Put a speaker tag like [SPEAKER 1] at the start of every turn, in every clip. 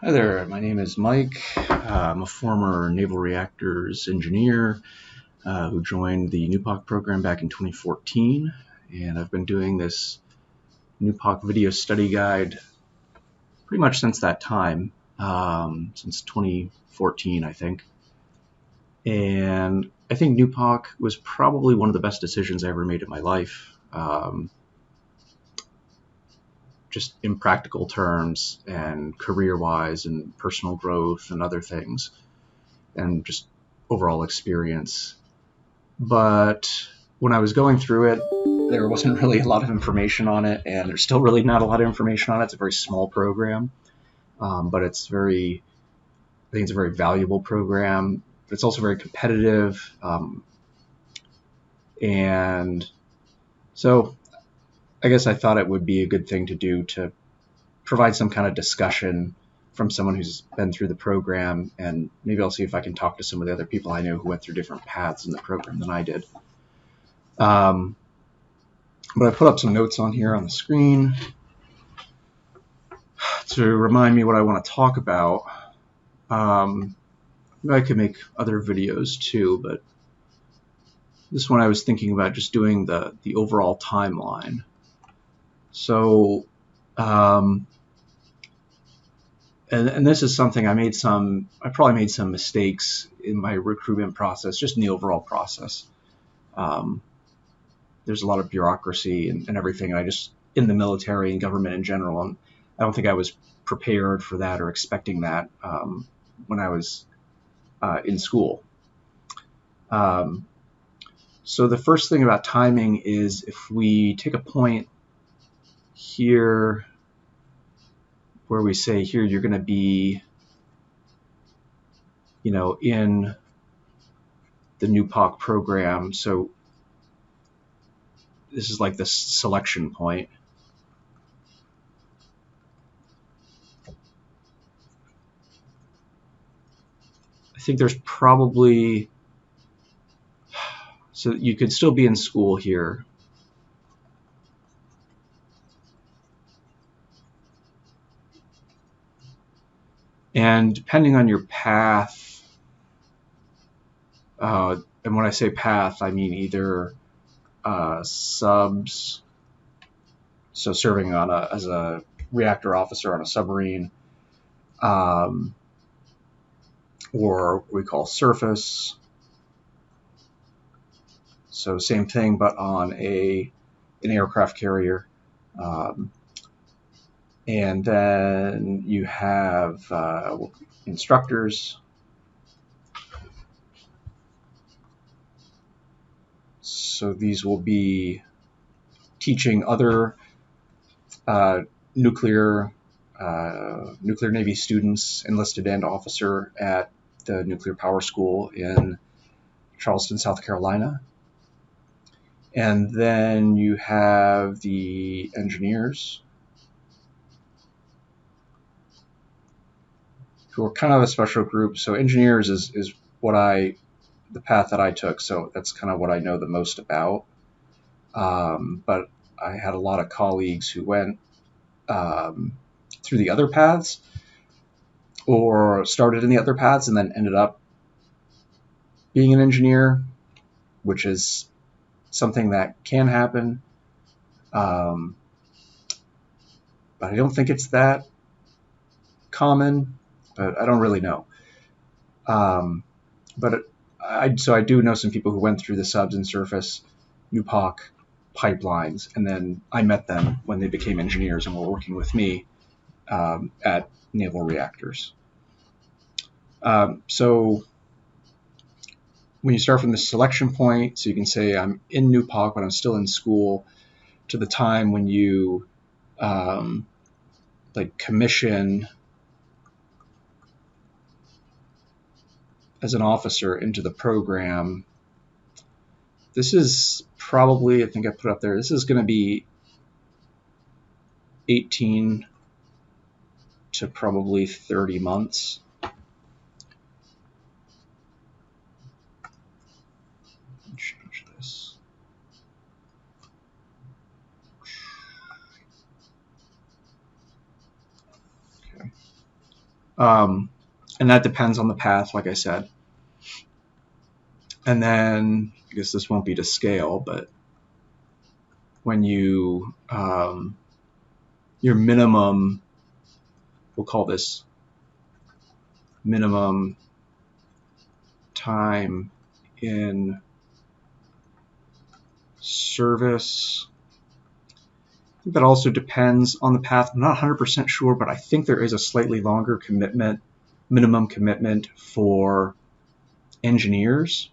[SPEAKER 1] Hi there, my name is Mike. I'm a former Naval Reactors engineer who joined the NUPOC program back in 2014, and I've been doing this NUPOC video study guide pretty much since that time, since 2014, I think. And I think NUPOC was probably one of the best decisions I ever made in my life. Just in practical terms and career-wise and personal growth and other things and just overall experience. But when I was going through it, there wasn't really a lot of information on it, and there's still really not a lot of information on it. It's a very small program, but I think it's a very valuable program. But it's also very competitive, and so I guess I thought it would be a good thing to do to provide some kind of discussion from someone who's been through the program, and maybe I'll see if I can talk to some of the other people I know who went through different paths in the program than I did. But I put up some notes on here on the screen to remind me what I want to talk about. Maybe I could make other videos too, but this one I was thinking about just doing the overall timeline. So, and this is something I probably made some mistakes in my recruitment process, just in the overall process. There's a lot of bureaucracy and everything, and in the military and government in general, and I don't think I was prepared for that or expecting that when I was in school. So the first thing about timing is if we take a point here where we say here you're going to be, in the NUPOC program. So this is like the selection point. I think there's probably, so you could still be in school here. And depending on your path, and when I say path, I mean either subs, so serving as a reactor officer on a submarine, or what we call surface. So same thing, but on an aircraft carrier. And then you have instructors. So these will be teaching other nuclear Navy students, enlisted and officer, at the Nuclear Power School in Charleston, South Carolina. And then you have the engineers, who are kind of a special group. So engineers is the path that I took, so that's kind of what I know the most about. But I had a lot of colleagues who went through the other paths, or started in the other paths and then ended up being an engineer, which is something that can happen. But I don't think it's that common, but I don't really know. So I do know some people who went through the subs and surface NUPOC pipelines, and then I met them when they became engineers and were working with me at Naval Reactors. So when you start from the selection point, so you can say I'm in NUPOC, but I'm still in school, to the time when you commission as an officer into the program. This is probably, I think I put up there, this is going to be 18 to probably 30 months. Change this. Okay. And that depends on the path, like I said. And then, I guess this won't be to scale, but when you, your minimum, we'll call this minimum time in service. I think that also depends on the path. I'm not 100% sure, but I think there is a slightly longer commitment, minimum commitment for engineers.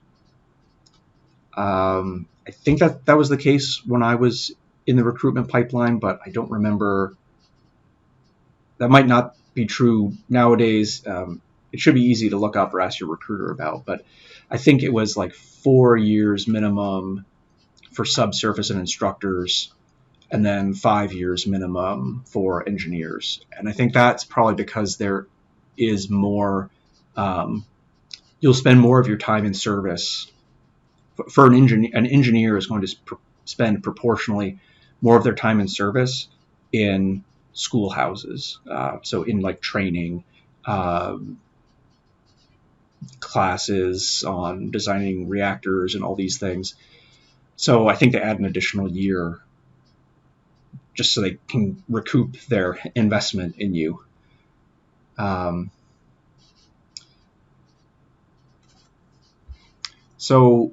[SPEAKER 1] I think that was the case when I was in the recruitment pipeline, but I don't remember. That might not be true nowadays. It should be easy to look up or ask your recruiter about, but I think it was like 4 years minimum for subsurface and instructors, and then 5 years minimum for engineers. And I think that's probably because there is more, you'll spend more of your time in service. For an engineer is going to spend proportionally more of their time in service in schoolhouses. So in like training, classes on designing reactors and all these things. So I think they add an additional year just so they can recoup their investment in you. So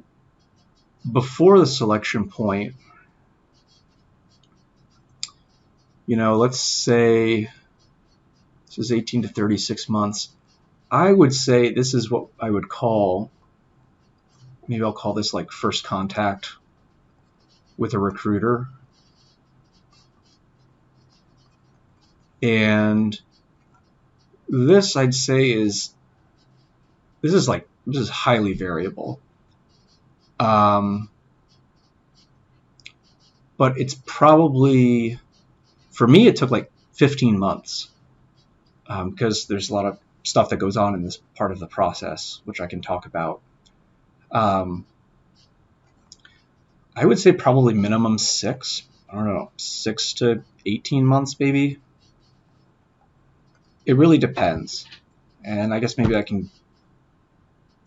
[SPEAKER 1] before the selection point, let's say this is 18 to 36 months. I would say this is what I would call, maybe I'll call this like first contact with a recruiter. And this I'd say this is highly variable. But it's probably, for me, it took like 15 months because there's a lot of stuff that goes on in this part of the process, which I can talk about. I would say probably minimum 6 to 18 months, maybe. It really depends. And I guess maybe I can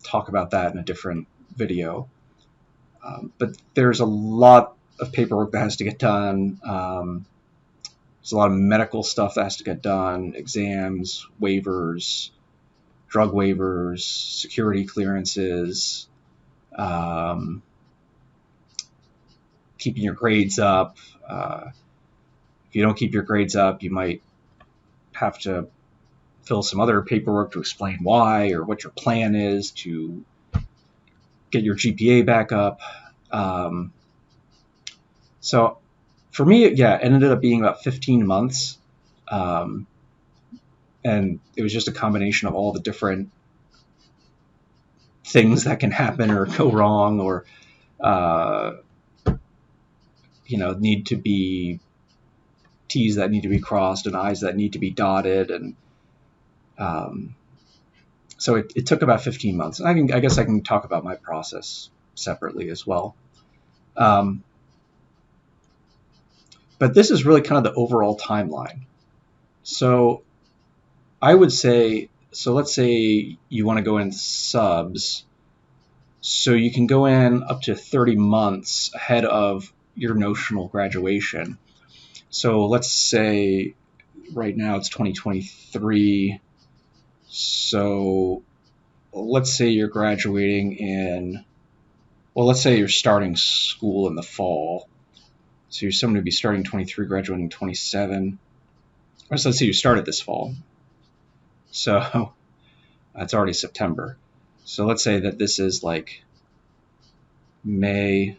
[SPEAKER 1] talk about that in a different video. But there's a lot of paperwork that has to get done. There's a lot of medical stuff that has to get done, exams, waivers, drug waivers, security clearances, keeping your grades up. If you don't keep your grades up, you might have to fill some other paperwork to explain why or what your plan is to get your GPA back up. So for me, it ended up being about 15 months. And it was just a combination of all the different things that can happen or go wrong or, need to be T's that need to be crossed and I's that need to be dotted. And so it took about 15 months. I guess I can talk about my process separately as well. But this is really kind of the overall timeline. So I would say, let's say you want to go in subs. So you can go in up to 30 months ahead of your notional graduation. So let's say right now it's 2023. So let's say you're graduating let's say you're starting school in the fall. So you're someone to be starting 23, graduating 27. Or let's say you started this fall. So it's already September. So let's say that this is like May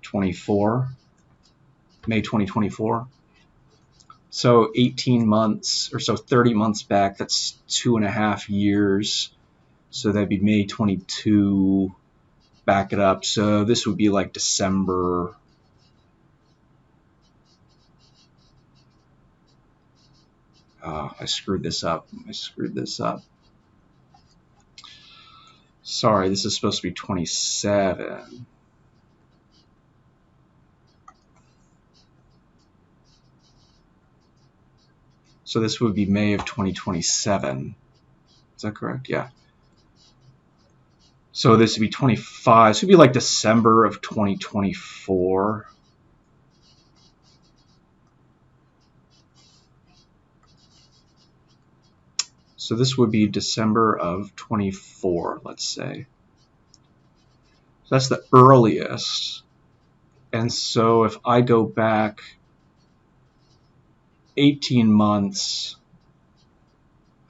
[SPEAKER 1] 2024. So 18 months or so, 30 months back, that's 2.5 years. So that'd be May 22, back it up. So this would be like December. I screwed this up. Sorry, this is supposed to be 27. So this would be May of 2027. Is that correct? Yeah. So this would be 25. This would be like December of 2024. So this would be December of 24, let's say. So that's the earliest. And so if I go back 18 months,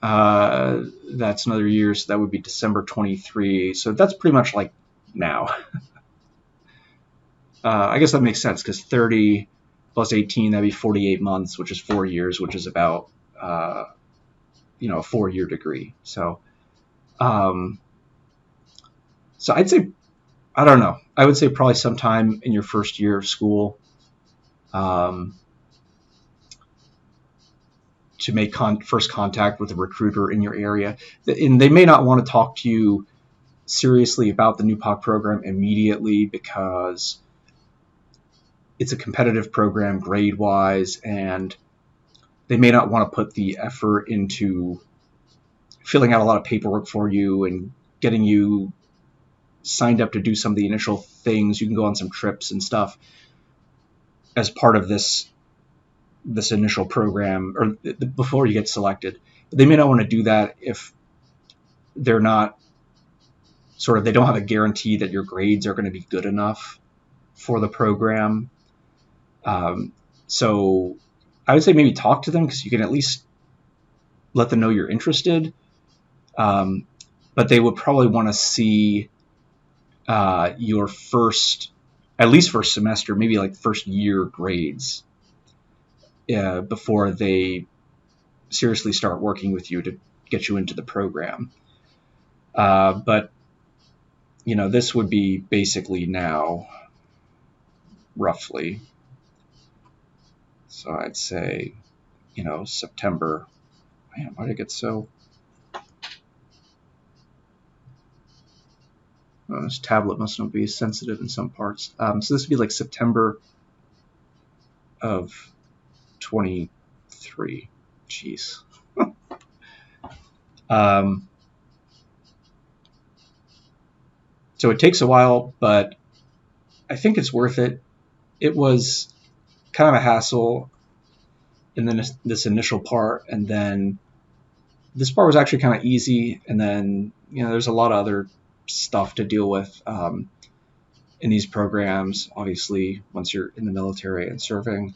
[SPEAKER 1] that's another year, so that would be December 23. So that's pretty much like now. I guess that makes sense, because 30 plus 18, that'd be 48 months, which is 4 years, which is about a 4-year degree. So so I'd say, I don't know, I would say probably sometime in your first year of school, to make first contact with a recruiter in your area. And they may not want to talk to you seriously about the NUPOC program immediately, because it's a competitive program grade-wise, and they may not want to put the effort into filling out a lot of paperwork for you and getting you signed up to do some of the initial things. You can go on some trips and stuff as part of this initial program, or before you get selected. But they may not want to do that if they're not they don't have a guarantee that your grades are going to be good enough for the program. So I would say maybe talk to them, because you can at least let them know you're interested. But they would probably want to see your at least first semester, maybe like first year grades, before they seriously start working with you to get you into the program. But this would be basically now, roughly. So I'd say, September. Man, why did it get so? Oh, this tablet must not be sensitive in some parts. So this would be like September of 23. Jeez. So it takes a while, but I think it's worth it. It was kind of a hassle in this initial part, and then this part was actually kind of easy, and then there's a lot of other stuff to deal with in these programs, obviously, once you're in the military and serving.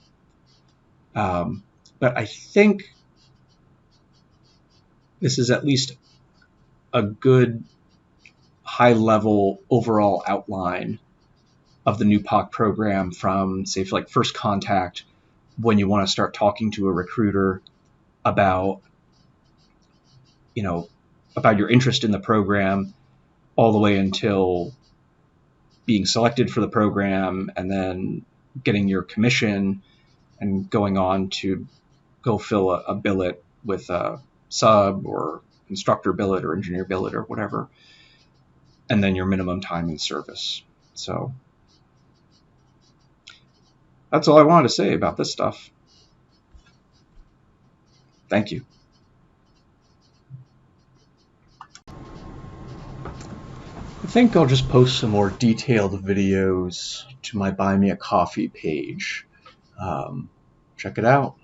[SPEAKER 1] But I think this is at least a good high-level overall outline of the NUPOC program, from, say, for like first contact, when you want to start talking to a recruiter about your interest in the program, all the way until being selected for the program, and then getting your commission and going on to go fill a billet with a sub or instructor billet or engineer billet or whatever, and then your minimum time in service. So that's all I wanted to say about this stuff. Thank you. I think I'll just post some more detailed videos to my Buy Me a Coffee page. Check it out.